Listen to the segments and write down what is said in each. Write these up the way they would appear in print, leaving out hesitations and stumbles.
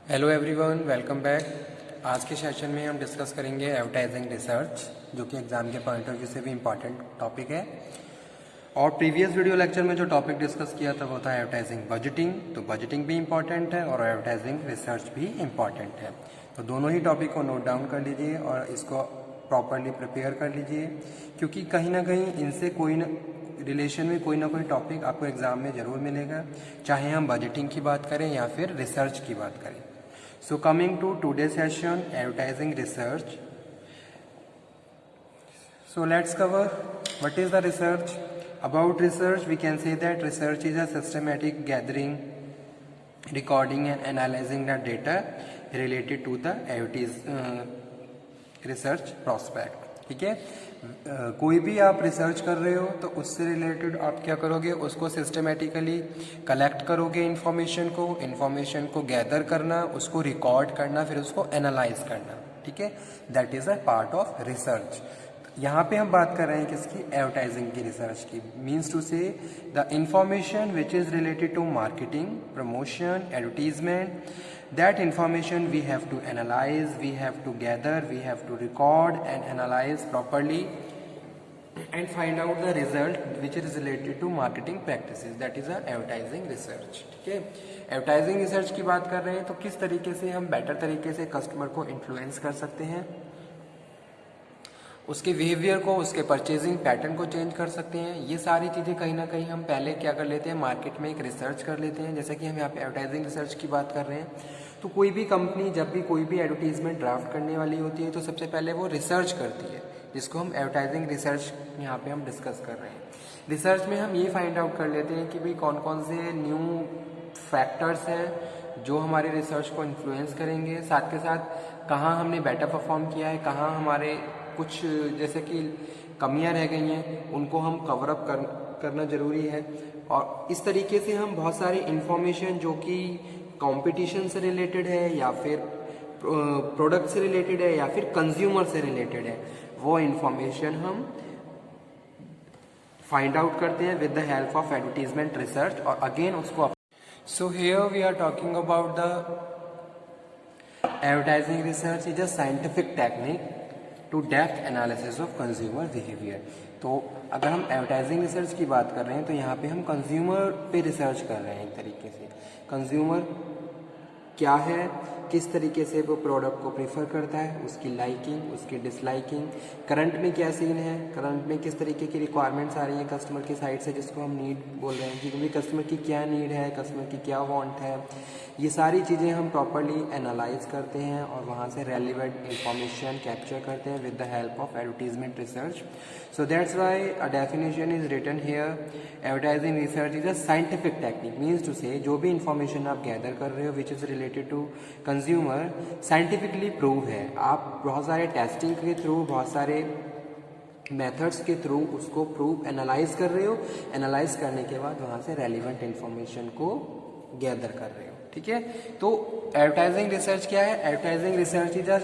Hello everyone, welcome back. आज के session में हम डिस्कस करेंगे एडवर्टाइजिंग रिसर्च, जो कि एग्जाम के पॉइंट ऑफ व्यू से भी इम्पॉर्टेंट टॉपिक है। और प्रीवियस वीडियो लेक्चर में जो टॉपिक डिस्कस किया था वो था एडवर्टाइजिंग बजटिंग। तो बजटिंग भी इम्पॉर्टेंट है और एडवर्टाइजिंग रिसर्च भी इम्पॉर्टेंट है। तो दोनों ही टॉपिक को नोट डाउन कर लीजिए और इसको प्रॉपरली प्रिपेयर कर लीजिए, क्योंकि कहीं ना कहीं इनसे कोई ना रिलेशन में कोई ना कोई टॉपिक आपको एग्जाम में ज़रूर मिलेगा, चाहे हम बजटिंग की बात करें या फिर रिसर्च की बात करें। So coming to today's session, advertising research. So let's cover what is the research. About research, we can say that research is a systematic gathering, recording and analyzing the data related to the research prospect. ठीक है, कोई भी आप research कर रहे हो तो उससे रिलेटेड आप क्या करोगे, उसको सिस्टमेटिकली कलेक्ट करोगे इन्फॉर्मेशन को गैदर करना, उसको रिकॉर्ड करना, फिर उसको एनालाइज करना। ठीक है, that is a part of research. यहाँ पे हम बात कर रहे हैं किसकी, एडवर्टाइजिंग की रिसर्च की। Means to say the information which is related to marketing, promotion, advertisement, that information we have to analyze, we have to gather, we have to record and analyze properly and find out the result which is related to marketing practices, that is a advertising research। ठीक है, advertising research की बात कर रहे हैं तो किस तरीके से हम बेटर तरीके से कस्टमर को इन्फ्लुएंस कर सकते हैं, उसके बिहेवियर को, उसके परचेजिंग पैटर्न को चेंज कर सकते हैं। ये सारी चीज़ें कहीं ना कहीं हम पहले क्या कर लेते हैं, मार्केट में एक रिसर्च कर लेते हैं। जैसे कि हम यहाँ पे एडवर्टाइजिंग रिसर्च की बात कर रहे हैं, तो कोई भी कंपनी जब भी कोई भी एडवर्टीजमेंट ड्राफ्ट करने वाली होती है तो सबसे पहले वो रिसर्च करती है, जिसको हम एडवर्टाइजिंग रिसर्च यहाँ पे हम डिस्कस कर रहे हैं। रिसर्च में हम ये फाइंड आउट कर लेते हैं कि भाई कौन कौन से न्यू फैक्टर्स हैं जो हमारे रिसर्च को इन्फ्लुएंस करेंगे, साथ के साथ कहाँ हमने बेटर परफॉर्म किया है, कहाँ हमारे कुछ जैसे कि कमियां रह गई हैं, उनको हम कवर अप करना जरूरी है। और इस तरीके से हम बहुत सारी इंफॉर्मेशन जो कि कंपटीशन से रिलेटेड है या फिर प्रोडक्ट से रिलेटेड है या फिर कंज्यूमर से रिलेटेड है, वो इंफॉर्मेशन हम फाइंड आउट करते हैं with the help of advertisement research और अगेन उसको। So here we are talking about the advertising research is a scientific technique to depth analysis of consumer behaviour. तो अगर हम एडवर्टाइजिंग रिसर्च की बात कर रहे हैं तो यहाँ पे हम कंज्यूमर पे रिसर्च कर रहे हैं। एक तरीके से कंज्यूमर क्या है, किस तरीके से वो प्रोडक्ट को प्रेफर करता है, उसकी लाइकिंग, उसकी डिसलाइकिंग, करंट में क्या सीन है, करंट में किस तरीके की रिक्वायरमेंट्स आ रही हैं कस्टमर की साइड से, जिसको हम नीड बोल रहे हैं कि कस्टमर की क्या नीड है, कस्टमर की क्या वांट है। ये सारी चीज़ें हम प्रॉपर्ली एनालाइज करते हैं और वहाँ से रेलिवेंट इंफॉर्मेशन कैप्चर करते हैं with the help of advertisement research. So that's why a definition is written here, advertising research is a scientific technique. Means to say जो भी इंफॉर्मेशन आप गैदर कर रहे हो which is related to consumer, scientifically prove है। आप बहुत सारे टेस्टिंग के थ्रू, बहुत सारे मेथड्स के थ्रू उसको प्रूव एनालाइज कर रहे हो, एनालाइज करने के बाद वहाँ से रेलिवेंट इंफॉर्मेशन को गैदर कर रहे हो। ठीक है, तो एडवर्टाइजिंग रिसर्च क्या है, advertising research is a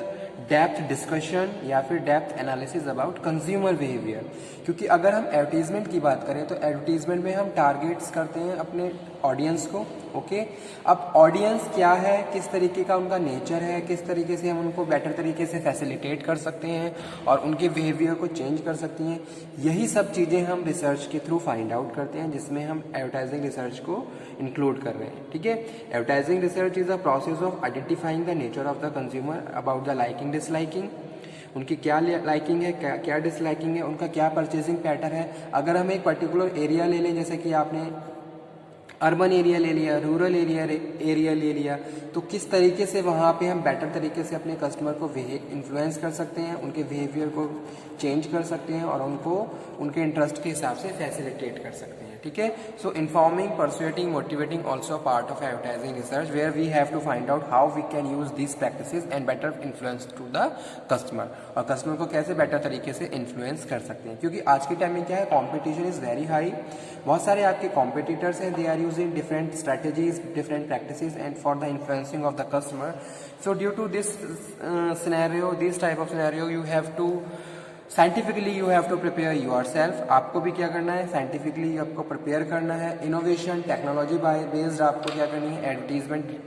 depth discussion या फिर depth analysis about consumer behaviour. क्योंकि अगर हम एडवर्टीजमेंट की बात करें तो एडवर्टीजमेंट में हम टारगेट्स करते हैं अपने ऑडियंस को। ओके, अब ऑडियंस क्या है, किस तरीके का उनका नेचर है, किस तरीके से हम उनको बेटर तरीके से फैसिलिटेट कर सकते हैं और उनके बिहेवियर को चेंज कर सकती हैं, यही सब चीज़ें हम रिसर्च के थ्रू फाइंड आउट करते हैं, जिसमें हम एडवर्टाइजिंग रिसर्च को इंक्लूड कर रहे हैं। ठीक है, advertising research is a process of identifying the nature of the consumer about the liking disliking, उनकी क्या लाइकिंग है, क्या डिसलाइकिंग है, उनका क्या परचेजिंग पैटर्न है। अगर हम एक पर्टिकुलर एरिया ले लें, जैसे कि आपने अर्बन एरिया ले लिया, रूरल एरिया ले लिया, तो किस तरीके से वहाँ पे हम बेटर तरीके से अपने कस्टमर को इन्फ्लुएंस कर सकते हैं, उनके बिहेवियर को चेंज कर सकते हैं और उनको उनके इंटरेस्ट के हिसाब से फैसिलिटेट कर सकते हैं। ठीक है, so informing, persuading, motivating also part of advertising research where we have to find out how we can use these practices and better influence to the customer, और कस्टमर को कैसे बेटर तरीके से इन्फ्लुएंस कर सकते हैं। क्योंकि आज के टाइम में क्या है, कॉम्पिटिशन इज वेरी हाई, बहुत सारे आपके कॉम्पिटिटर्स हैं, they are using different strategies, different practices and for the influencing of the customer. So due to this scenario, this type of scenario, you have to scientifically you have to prepare yourself, आपको भी क्या करना है, scientifically आपको prepare करना है। Innovation technology based आपको क्या करनी है, एडवर्टीजमेंट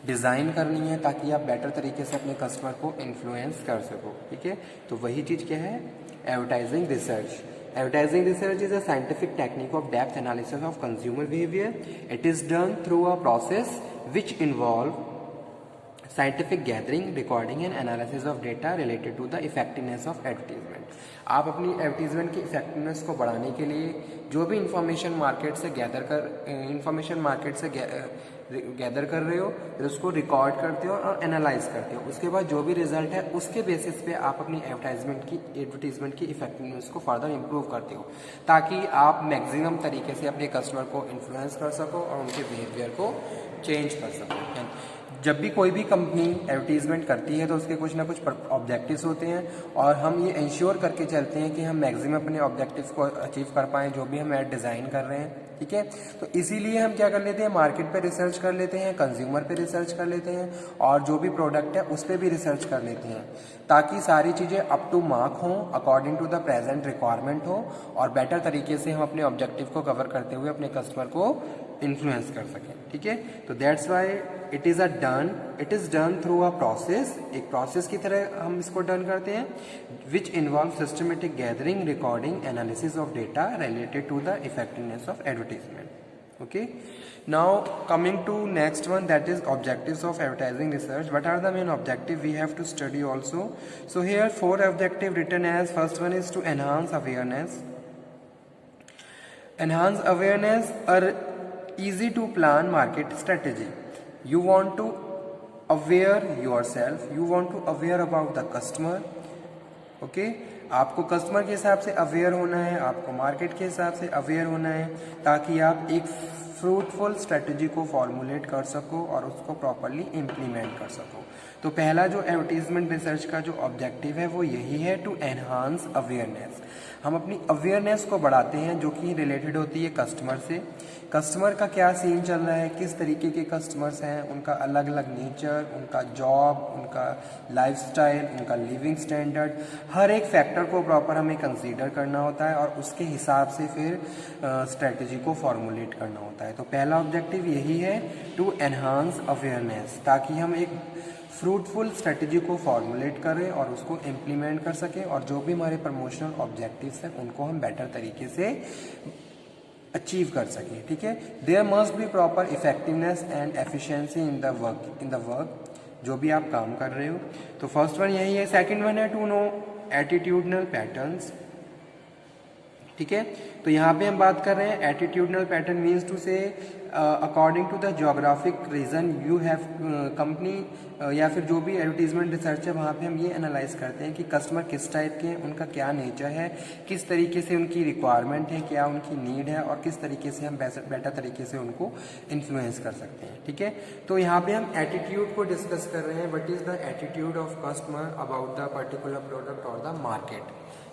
डिज़ाइन करनी है ताकि आप बेटर तरीके से अपने कस्टमर को इन्फ्लुएंस कर सको। ठीक है, तो वही चीज़ क्या है, advertising research. Advertising research is a scientific technique of depth analysis of consumer behavior. It is done through a process which involve scientific gathering, recording and analysis of data related to the effectiveness of advertisement. आप अपनी advertisement की effectiveness को बढ़ाने के लिए जो भी information market से गैदर कर रहे हो, फिर उसको रिकॉर्ड करते हो और एनालाइज करते हो। उसके बाद जो भी रिजल्ट है उसके बेसिस पे आप अपनी एडवर्टीजमेंट की इफेक्टिवनेस को फर्दर इंप्रूव करते हो ताकि आप मैक्सिमम तरीके से अपने कस्टमर को इन्फ्लुएंस कर सको और उनके बिहेवियर को चेंज कर सको। जब भी कोई भी कंपनी एडवर्टीजमेंट करती है तो उसके कुछ ना कुछ ऑब्जेक्टिव्स होते हैं और हम ये इंश्योर करके चलते हैं कि हम मैक्सिमम अपने ऑब्जेक्टिव्स को अचीव कर पाएँ जो भी हम ऐड डिज़ाइन कर रहे हैं। ठीक है, तो इसीलिए हम क्या कर लेते हैं, मार्केट पे रिसर्च कर लेते हैं, कंज्यूमर पे रिसर्च कर लेते हैं और जो भी प्रोडक्ट है उस पर भी रिसर्च कर लेते हैं ताकि सारी चीज़ें अप टू मार्क हों, according to the present requirement हो और बेटर तरीके से हम अपने ऑब्जेक्टिव को कवर करते हुए अपने कस्टमर को इन्फ्लुएंस कर सकें। ठीक है, तो that's why it is done through a process, एक प्रोसेस की तरह हम इसको डन करते हैं, which involve systematic gathering, recording, analysis of data related to the effectiveness of advertisement. Okay, now coming to next one, that is objectives of advertising research. What are the main objective we have to study also? So here 4 objective written as, first one is to enhance awareness or easy to plan market strategy. You want to aware yourself, you want to aware about the customer. Okay, आपको customer के हिसाब से aware होना है, आपको market के हिसाब से अवेयर होना है ताकि आप एक फ्रूटफुल स्ट्रेटजी को फॉर्मुलेट कर सको और उसको प्रॉपरली इम्प्लीमेंट कर सको। तो पहला जो एडवर्टीजमेंट रिसर्च का जो ऑब्जेक्टिव है वो यही है, टू एनहांस अवेयरनेस। हम अपनी अवेयरनेस को बढ़ाते हैं जो कि रिलेटेड होती है कस्टमर से। कस्टमर का क्या सीन चल रहा है, किस तरीके के कस्टमर्स हैं, उनका अलग अलग नेचर, उनका जॉब, उनका लाइफस्टाइल, उनका लिविंग स्टैंडर्ड, हर एक फैक्टर को प्रॉपर हमें कंसीडर करना होता है और उसके हिसाब से फिर स्ट्रेटजी को फॉर्मुलेट करना होता है। तो पहला ऑब्जेक्टिव यही है, टू एनहांस अवेयरनेस, ताकि हम एक फ्रूटफुल स्ट्रेटजी को फॉर्मुलेट करें और उसको इम्प्लीमेंट कर सकें और जो भी हमारे प्रमोशनल ऑब्जेक्टिव्स हैं उनको हम बेटर तरीके से अचीव कर सकें। ठीक है, there must be proper effectiveness and efficiency in the work जो भी आप काम कर रहे हो। तो फर्स्ट वन यही है। सेकंड वन है टू नो एटीट्यूडनल पैटर्न्स। ठीक है, तो यहाँ पे हम बात कर रहे हैं attitudinal pattern means to say according to the geographic region you have company या फिर जो भी एडवर्टीजमेंट रिसर्च है वहाँ पे हम ये एनालाइज करते हैं कि कस्टमर किस टाइप के हैं, उनका क्या नेचर है, किस तरीके से उनकी रिक्वायरमेंट है, क्या उनकी नीड है और किस तरीके से हम बेटर तरीके से उनको इन्फ्लुएंस कर सकते हैं। ठीक है, तो यहाँ पे हम एटीट्यूड को डिस्कस कर रहे हैं, what is the attitude of customer about the particular product और द मार्केट।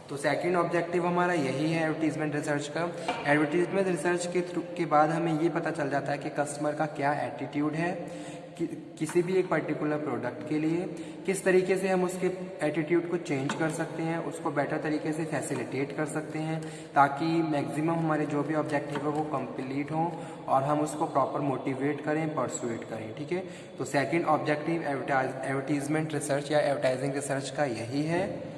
तो सेकंड ऑब्जेक्टिव हमारा यही है एडवर्टीजमेंट रिसर्च का। एडवर्टीजमेंट रिसर्च के बाद हमें ये पता चल जाता है कि कस्टमर का क्या एटीट्यूड है किसी भी एक पर्टिकुलर प्रोडक्ट के लिए, किस तरीके से हम उसके एटीट्यूड को चेंज कर सकते हैं, उसको बेटर तरीके से फैसिलिटेट कर सकते हैं ताकि मैक्सिमम हमारे जो भी ऑब्जेक्टिव है वो कंप्लीट हो और हम उसको प्रॉपर मोटिवेट करें, परसुएट करें। ठीक है, तो सेकंड ऑब्जेक्टिव एडवर्टीजमेंट रिसर्च या एडवर्टाइजिंग रिसर्च का यही है,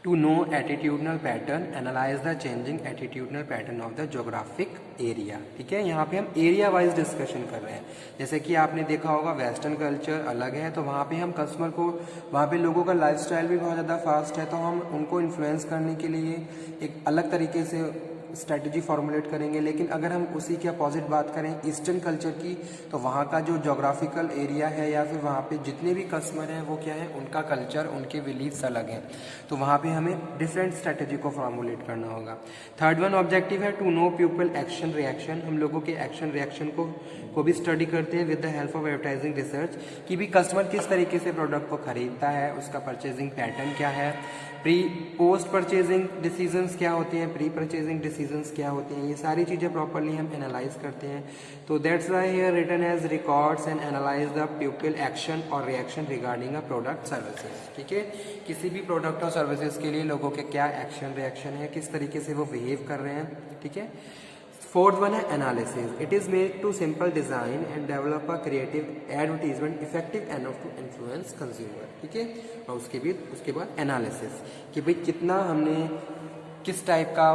to know attitudinal pattern, analyze the changing attitudinal pattern of the geographic area। ठीक है, यहाँ पे हम एरिया वाइज डिस्कशन कर रहे हैं। जैसे कि आपने देखा होगा वेस्टर्न कल्चर अलग है, तो वहाँ पे हम कस्टमर को, वहाँ पे लोगों का लाइफस्टाइल भी बहुत ज़्यादा फास्ट है, तो हम उनको इन्फ्लुएंस करने के लिए एक अलग तरीके से स्ट्रेटजी फॉर्मुलेट करेंगे। लेकिन अगर हम उसी के अपोजिट बात करें ईस्टर्न कल्चर की, तो वहाँ का जो जोग्राफिकल एरिया है या फिर वहाँ पे जितने भी कस्टमर हैं वो क्या है, उनका कल्चर, उनके बिलीव्स अलग हैं, तो वहाँ पे हमें डिफरेंट स्ट्रेटजी को फॉर्मुलेट करना होगा। थर्ड वन ऑब्जेक्टिव है to know people action reaction. हम लोगों के एक्शन रिएक्शन को भी स्टडी करते हैं with the help of advertising research कि भी कस्टमर किस तरीके से प्रोडक्ट को खरीदता है, उसका परचेजिंग पैटर्न क्या है, प्री पोस्ट परचेजिंग डिसीजंस क्या होते हैं, प्री परचेजिंग डिसीजंस क्या होते हैं, ये सारी चीज़ें प्रॉपरली हम एनालाइज करते हैं। तो that's why here written as records and analyse the people action और reaction regarding a product services. ठीक है, किसी भी प्रोडक्ट और सर्विसेज के लिए लोगों के क्या एक्शन रिएक्शन है, किस तरीके से वो बिहेव कर रहे हैं। ठीक है, फोर्थ वन है analysis. It is made to simple design and develop a creative advertisement effective enough to influence consumer. ठीक है, और उसके बाद एनालिसिस कि भाई कितना हमने किस टाइप का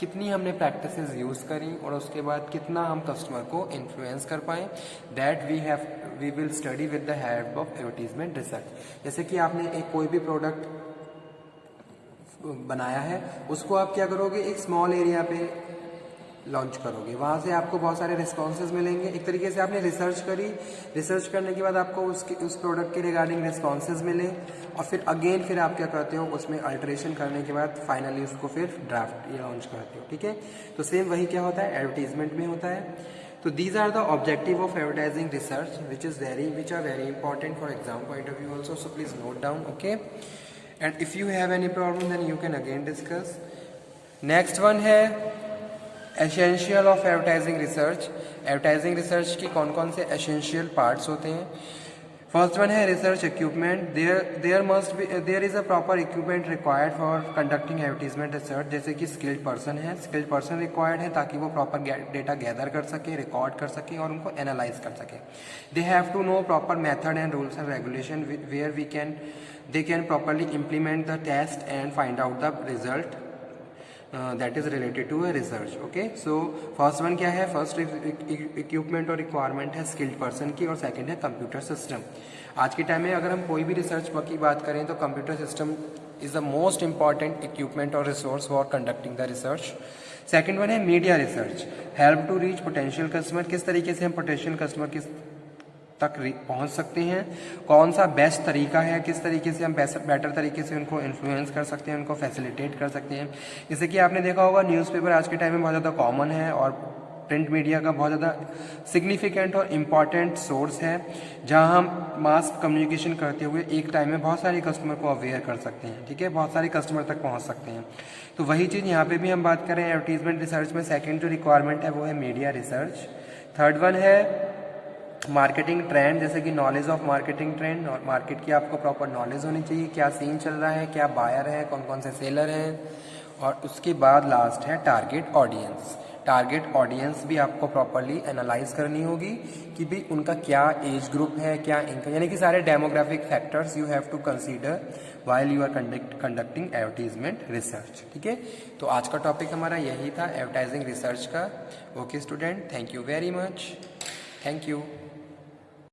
कितनी हमने प्रैक्टिसेस यूज़ करी और उसके बाद कितना हम कस्टमर को इन्फ्लुएंस कर पाए। That we will study with the help of advertisement research. जैसे कि आपने एक कोई भी प्रोडक्ट बनाया है, उसको आप क्या करोगे, एक स्मॉल एरिया पे लॉन्च करोगे, वहाँ से आपको बहुत सारे रिस्पॉन्सेज मिलेंगे। एक तरीके से आपने रिसर्च करी, रिसर्च करने के बाद आपको उस प्रोडक्ट के रिगार्डिंग रिस्पॉन्सेज मिले और फिर आप क्या करते हो, उसमें अल्टरेशन करने के बाद फाइनली उसको फिर ड्राफ्ट या लॉन्च करते हो। ठीक है, तो सेम वही क्या होता है, एडवर्टीजमेंट में होता है। तो these are the objective of advertising research which are very important for exam point of view also, so please note down. Okay, and if you have any problem then you can again discuss. Next one है essential of advertising research. Advertising research की कौन कौन से essential parts होते हैं। First one है research equipment. There is a proper equipment required for conducting advertisement research. जैसे कि स्किल्ड पर्सन है, स्किल्ड पर्सन रिक्वायर्ड है ताकि वो प्रॉपर डेटा गैदर कर सके, रिकॉर्ड कर सके और उनको एनालाइज कर सके। They have to know proper method and rules and regulation where they can properly implement the test and find out the result that is related to a research. Okay, so first one क्या है, first equipment और requirement है skilled person की, और second है computer system। आज के time में अगर हम कोई भी रिसर्च की बात करें तो computer system is the most important equipment और resource for conducting the research. Second one है media research, help to reach potential customer. किस तरीके से हम पोटेंशियल कस्टमर तक पहुंच सकते हैं, कौन सा बेस्ट तरीका है, किस तरीके से हम बेटर तरीके से उनको इन्फ्लुएंस कर सकते हैं, उनको फैसिलिटेट कर सकते हैं। जैसे कि आपने देखा होगा न्यूज़पेपर आज के टाइम में बहुत ज़्यादा कॉमन है और प्रिंट मीडिया का बहुत ज़्यादा सिग्निफिकेंट और इम्पॉर्टेंट सोर्स है, जहां हम मास कम्युनिकेशन करते हुए एक टाइम में बहुत सारे कस्टमर को अवेयर कर सकते हैं। ठीक है, बहुत सारे कस्टमर तक पहुंच सकते हैं। तो वही चीज़ यहाँ पे भी हम बात करें एडवर्टीजमेंट रिसर्च में। सेकेंड जो रिक्वायरमेंट है वो है मीडिया रिसर्च। थर्ड वन है मार्केटिंग ट्रेंड, जैसे कि नॉलेज ऑफ मार्केटिंग ट्रेंड, और मार्केट की आपको प्रॉपर नॉलेज होनी चाहिए, क्या सीन चल रहा है, क्या बायर है, कौन कौन से सेलर हैं। और उसके बाद लास्ट है टारगेट ऑडियंस। टारगेट ऑडियंस भी आपको प्रॉपरली एनालाइज करनी होगी कि भाई उनका क्या एज ग्रुप है, क्या इनकम, यानी कि सारे demographic factors you have to consider while you are conducting advertisement research. ठीक है, तो आज का टॉपिक हमारा यही था एडवर्टाइजिंग रिसर्च का। Okay student, thank you very much, thank you.